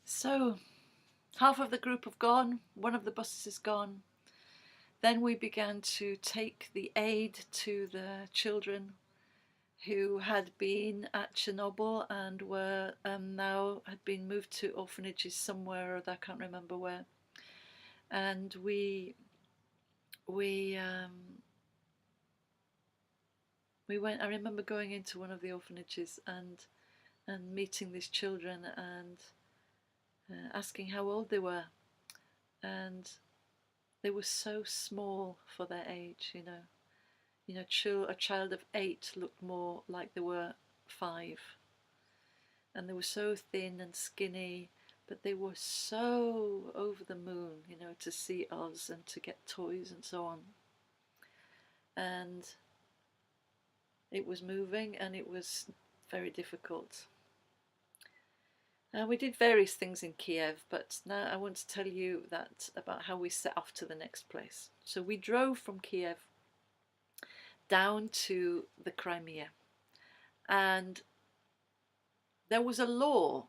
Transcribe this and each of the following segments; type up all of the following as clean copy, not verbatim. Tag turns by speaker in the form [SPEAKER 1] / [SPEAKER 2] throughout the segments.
[SPEAKER 1] So half of the group have gone, one of the buses is gone. Then we began to take the aid to the children who had been at Chernobyl and were now had been moved to orphanages somewhere, or I can't remember where. And we we went. I remember going into one of the orphanages and meeting these children and asking how old they were, and they were so small for their age. A child of 8 looked more like they were 5, and they were so thin and skinny, but they were so over the moon, to see us and to get toys and so on. And it was moving, and it was very difficult. We did various things in Kiev, but now I want to tell you about how we set off to the next place. So we drove from Kiev down to the Crimea, and there was a law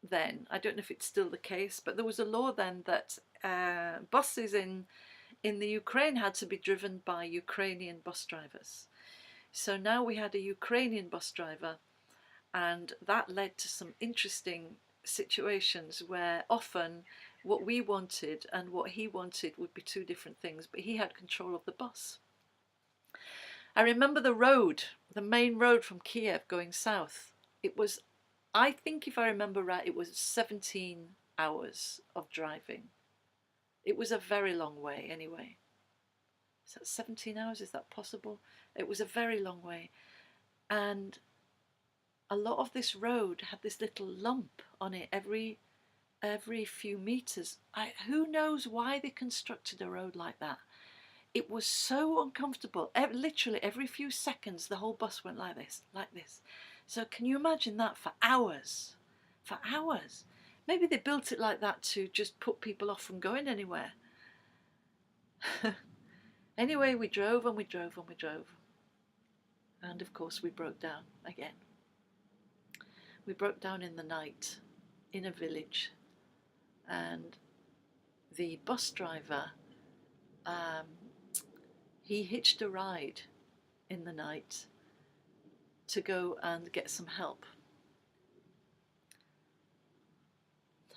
[SPEAKER 1] then, I don't know if it's still the case, but there was a law then that buses in the Ukraine had to be driven by Ukrainian bus drivers. So now we had a Ukrainian bus driver, and that led to some interesting situations where often what we wanted and what he wanted would be two different things, but he had control of the bus. I remember the main road from Kiev going south. It was, I think if I remember right, it was 17 hours of driving. It was a very long way anyway. Is that 17 hours? Is that possible? It was a very long way. And a lot of this road had this little lump on it every few meters. Who knows why they constructed a road like that? It was so uncomfortable. Literally every few seconds the whole bus went like this, like this. So can you imagine that for hours? For hours. Maybe they built it like that to just put people off from going anywhere. Anyway, we drove and we drove and we drove. And of course we broke down again. We broke down in the night in a village, and the bus driver, he hitched a ride in the night to go and get some help.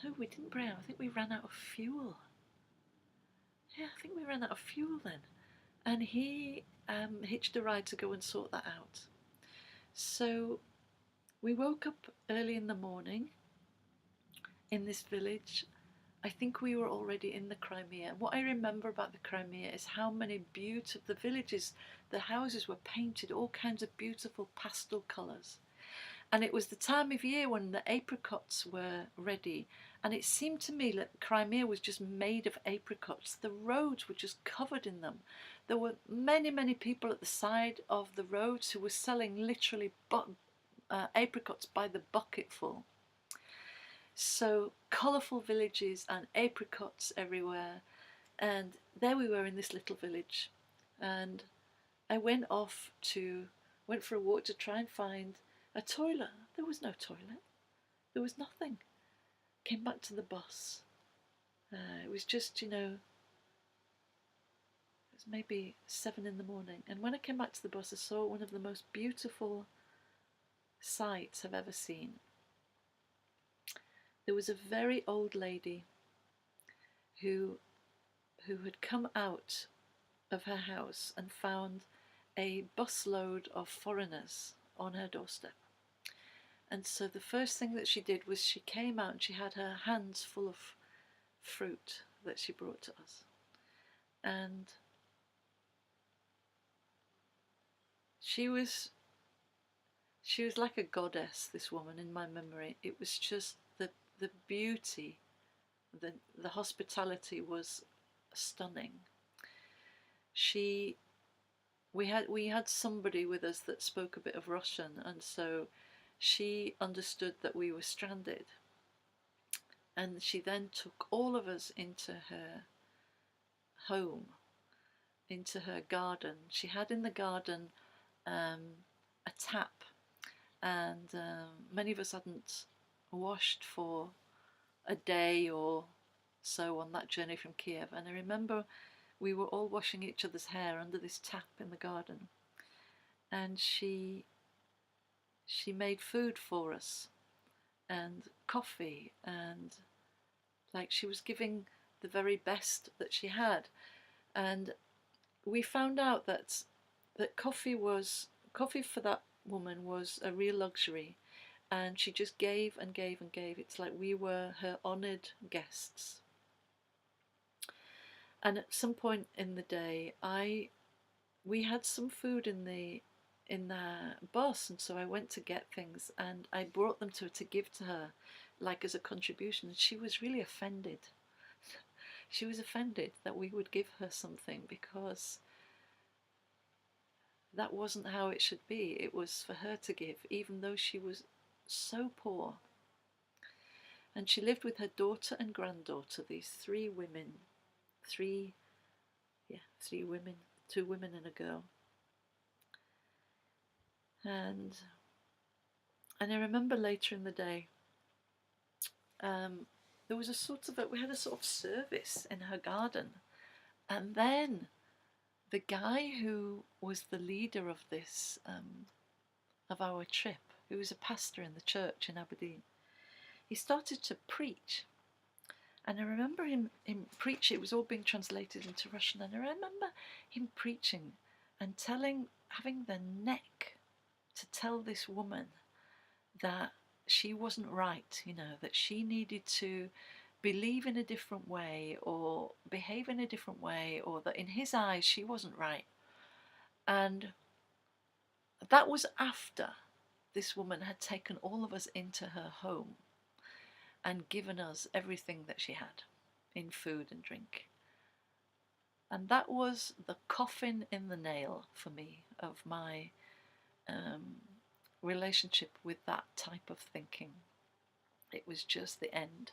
[SPEAKER 1] No, we didn't break out. I think we ran out of fuel. Yeah, I think we ran out of fuel then. And he hitched a ride to go and sort that out. So we woke up early in the morning in this village. I think we were already in the Crimea. And what I remember about the Crimea is how many beautiful, the villages, the houses were painted all kinds of beautiful pastel colours. And it was the time of year when the apricots were ready. And it seemed to me that Crimea was just made of apricots. The roads were just covered in them. There were many, many people at the side of the roads who were selling literally apricots by the bucketful. So colourful villages and apricots everywhere. And there we were in this little village. And I went for a walk to try and find a toilet. There was no toilet. There was nothing. Came back to the bus. It was just, it was maybe 7 in the morning. And when I came back to the bus, I saw one of the most beautiful sights I've ever seen. There was a very old lady who had come out of her house and found a busload of foreigners on her doorstep. And so the first thing that she did was she came out and she had her hands full of fruit that she brought to us. And she was like a goddess, this woman, in my memory. It was just the beauty, the hospitality was stunning. We had somebody with us that spoke a bit of Russian, and so she understood that we were stranded, and she then took all of us into her home, into her garden. She had in the garden a tap, and many of us hadn't washed for a day or so on that journey from Kiev. And I remember we were all washing each other's hair under this tap in the garden, and she made food for us and coffee, and like she was giving the very best that she had. And we found out that coffee for that woman was a real luxury, and she just gave and gave and gave. It's like we were her honoured guests. And at some point in the day, we had some food in the bus, and so I went to get things, and I brought them to her to give to her, like as a contribution. And she was really offended. She was offended that we would give her something, because that wasn't how it should be. It was for her to give, even though she was so poor. And she lived with her daughter and granddaughter, these three women, three women, 2 women and a girl. And I remember later in the day, there was we had a sort of service in her garden, and then the guy who was the leader of this, of our trip, who was a pastor in the church in Aberdeen, he started to preach. And I remember him preaching. It was all being translated into Russian, and I remember him preaching and having the neck to tell this woman that she wasn't right, that she needed to believe in a different way or behave in a different way, or that in his eyes she wasn't right. And that was after this woman had taken all of us into her home and given us everything that she had in food and drink. And that was the coffin in the nail for me of my relationship with that type of thinking. It was just the end.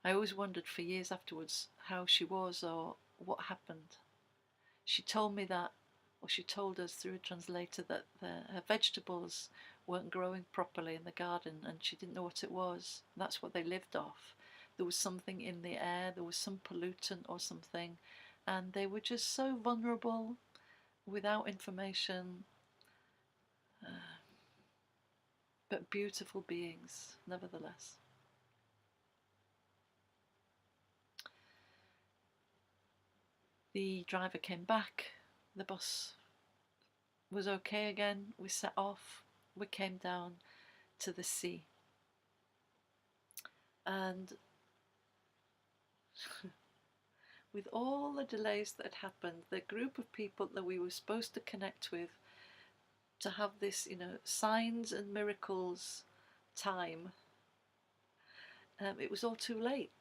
[SPEAKER 1] I always wondered for years afterwards how she was or what happened. She told me that, or she told us through a translator, that her vegetables weren't growing properly in the garden, and she didn't know what it was. That's what they lived off. There was something in the air, there was some pollutant or something, and they were just so vulnerable, without information, but beautiful beings nevertheless. The driver came back, the bus was okay again, we set off, we came down to the sea. And with all the delays that had happened, the group of people that we were supposed to connect with, to have this, signs and miracles time, it was all too late.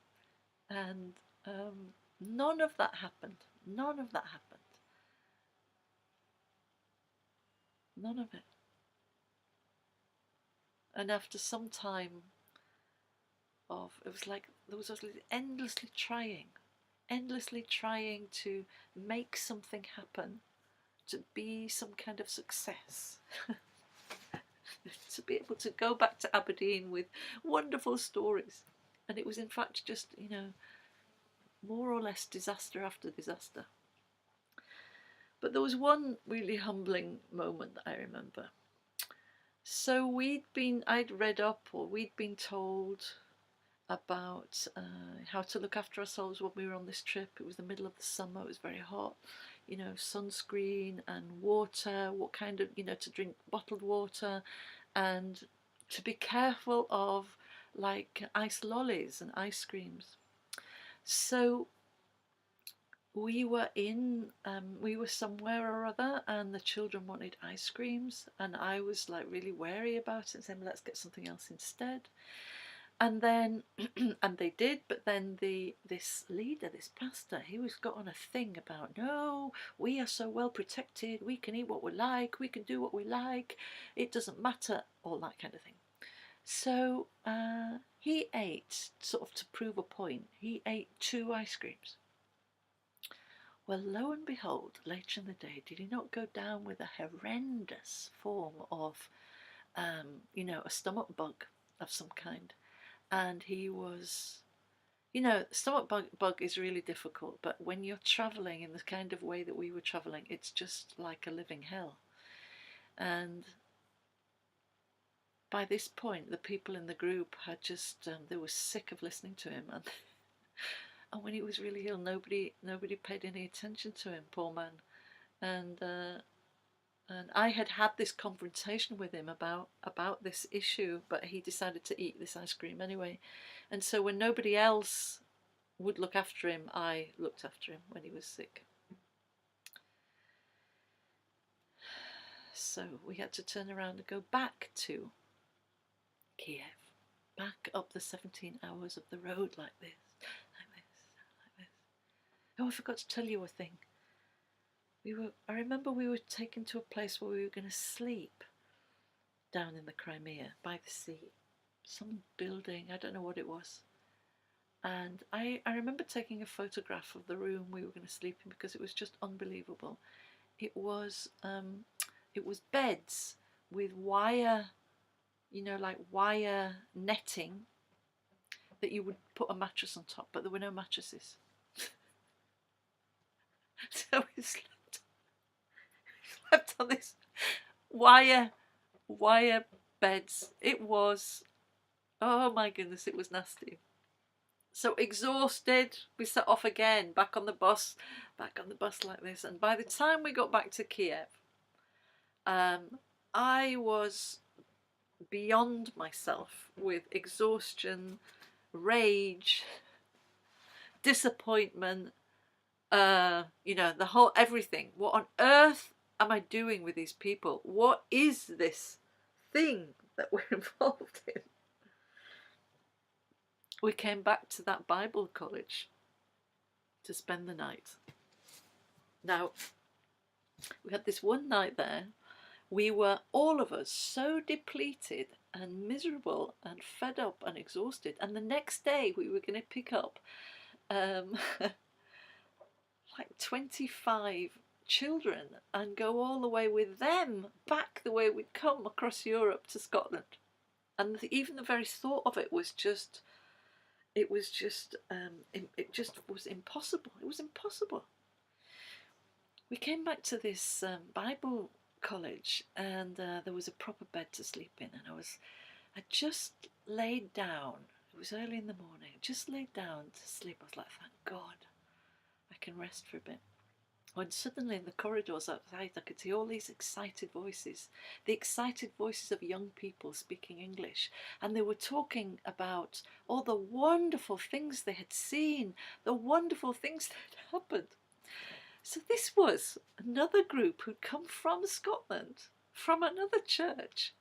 [SPEAKER 1] And none of that happened. None of that happened. None of it. And after some time it was like there was endlessly trying to make something happen, to be some kind of success, to be able to go back to Aberdeen with wonderful stories. And it was in fact just, more or less disaster after disaster. But there was one really humbling moment that I remember. So I'd read up, or we'd been told about how to look after ourselves when we were on this trip. It was the middle of the summer, it was very hot, sunscreen and water, what kind of, to drink bottled water, and to be careful of like ice lollies and ice creams. So we were somewhere or other, and the children wanted ice creams, and I was like really wary about it and saying, let's get something else instead. And then, and they did, but then this leader, this pastor, he was got on a thing about, no, we are so well protected, we can eat what we like, we can do what we like, it doesn't matter, all that kind of thing. So he ate, sort of to prove a point, he ate 2 ice creams. Well, lo and behold, later in the day, did he not go down with a horrendous form of, a stomach bug? of some kind. And he was, you know, stomach bug is really difficult, but when you're traveling in the kind of way that we were traveling, it's just like a living hell. And by this point, the people in the group had just, they were sick of listening to him. And when he was really ill, nobody paid any attention to him, poor man. And I had this confrontation with him about this issue, but he decided to eat this ice cream anyway. And so when nobody else would look after him, I looked after him when he was sick. So we had to turn around and go back to Kiev, back up the 17 hours of the road like this, like this, like this. Oh, I forgot to tell you a thing. I remember we were taken to a place where we were going to sleep down in the Crimea by the sea. Some building, I don't know what it was. And I remember taking a photograph of the room we were going to sleep in because it was just unbelievable. It was beds with wire, you know, like wire netting that you would put a mattress on top, but there were no mattresses. So we slept on this wire beds. It was, oh my goodness, it was nasty. So exhausted, we set off again, back on the bus like this. And by the time we got back to Kiev, I was beyond myself with exhaustion, rage, disappointment, you know, the whole everything. What on earth am I doing with these people? What is this thing that we're involved in? We came back to that Bible college to spend the night. Now, we had this one night there. We were, all of us, so depleted and miserable and fed up and exhausted. And the next day we were going to pick up like 25 children and go all the way with them back the way we'd come across Europe to Scotland. And even the very thought of it was just, it just was impossible. It was impossible. We came back to this Bible college, and there was a proper bed to sleep in, and I just laid down. It was early in the morning. I just laid down to sleep. I was like, thank God, I can rest for a bit. When suddenly in the corridors outside I could see all these excited voices, the excited voices of young people speaking English, and they were talking about all the wonderful things they had seen, the wonderful things that had happened. So this was another group who'd come from Scotland, from another church,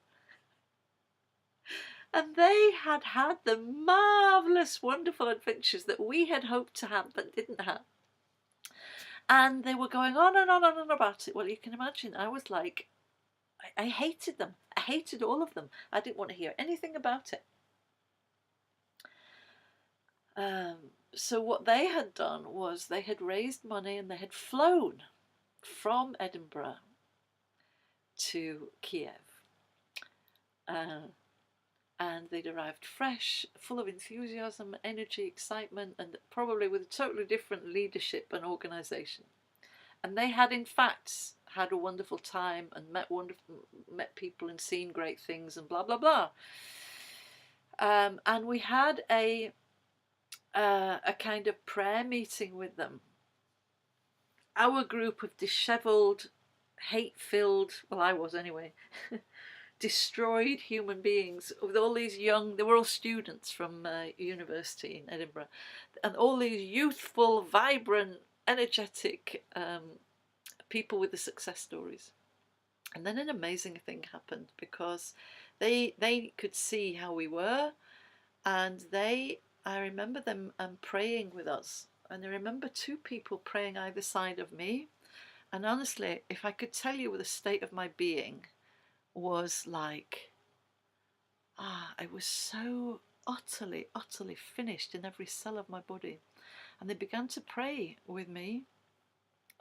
[SPEAKER 1] and they had had the marvellous, wonderful adventures that we had hoped to have but didn't have. And they were going on and on and on about it. Well, you can imagine, I was like, I hated them. I hated all of them. I didn't want to hear anything about it. So what they had done was they had raised money and they had flown from Edinburgh to Kiev. And they'd arrived fresh, full of enthusiasm, energy, excitement, and probably with a totally different leadership and organisation. And they had, in fact, had a wonderful time and met people and seen great things and blah blah blah. And we had a kind of prayer meeting with them. Our group of dishevelled, hate-filled, well, I was anyway, destroyed human beings with all these young, they were all students from university in Edinburgh, and all these youthful, vibrant, energetic people with the success stories. And then an amazing thing happened, because they could see how we were, and I remember them praying with us, and I remember two people praying either side of me. And honestly, if I could tell you what the state of my being was like, I was so utterly finished in every cell of my body. And they began to pray with me,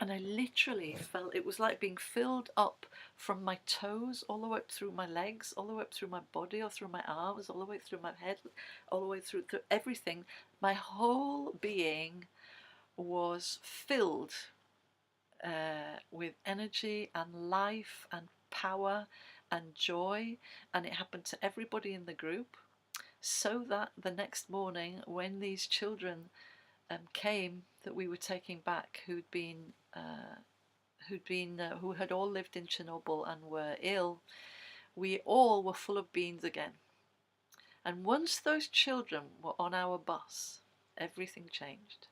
[SPEAKER 1] And I literally felt it was like being filled up from my toes all the way up through my legs, all the way up through my body, or through my arms, all the way through my head, all the way through everything. My whole being was filled with energy and life and power and joy, and it happened to everybody in the group. So that the next morning, when these children came that we were taking back, who had all lived in Chernobyl and were ill, we all were full of beans again. And once those children were on our bus, everything changed.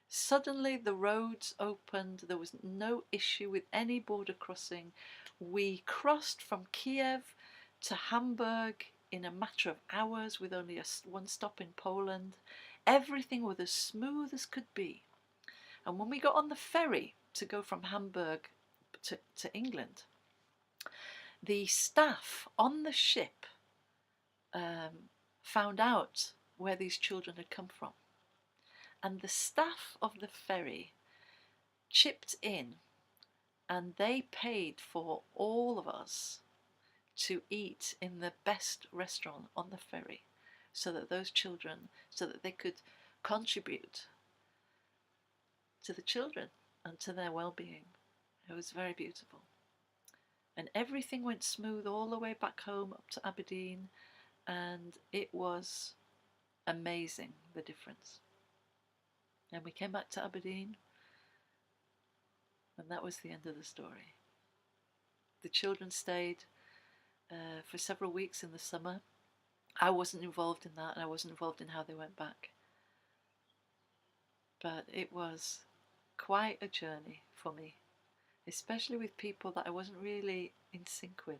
[SPEAKER 1] Suddenly the roads opened, there was no issue with any border crossing. We crossed from Kiev to Hamburg in a matter of hours with only one stop in Poland. Everything was as smooth as could be. And when we got on the ferry to go from Hamburg to England, the staff on the ship found out where these children had come from. And the staff of the ferry chipped in, and they paid for all of us to eat in the best restaurant on the ferry, so that those children, so that they could contribute to the children and to their well-being. It was very beautiful. And everything went smooth all the way back home up to Aberdeen, and it was amazing, the difference. And we came back to Aberdeen, and that was the end of the story. The children stayed for several weeks in the summer. I wasn't involved in that, and I wasn't involved in how they went back. But it was quite a journey for me, especially with people that I wasn't really in sync with.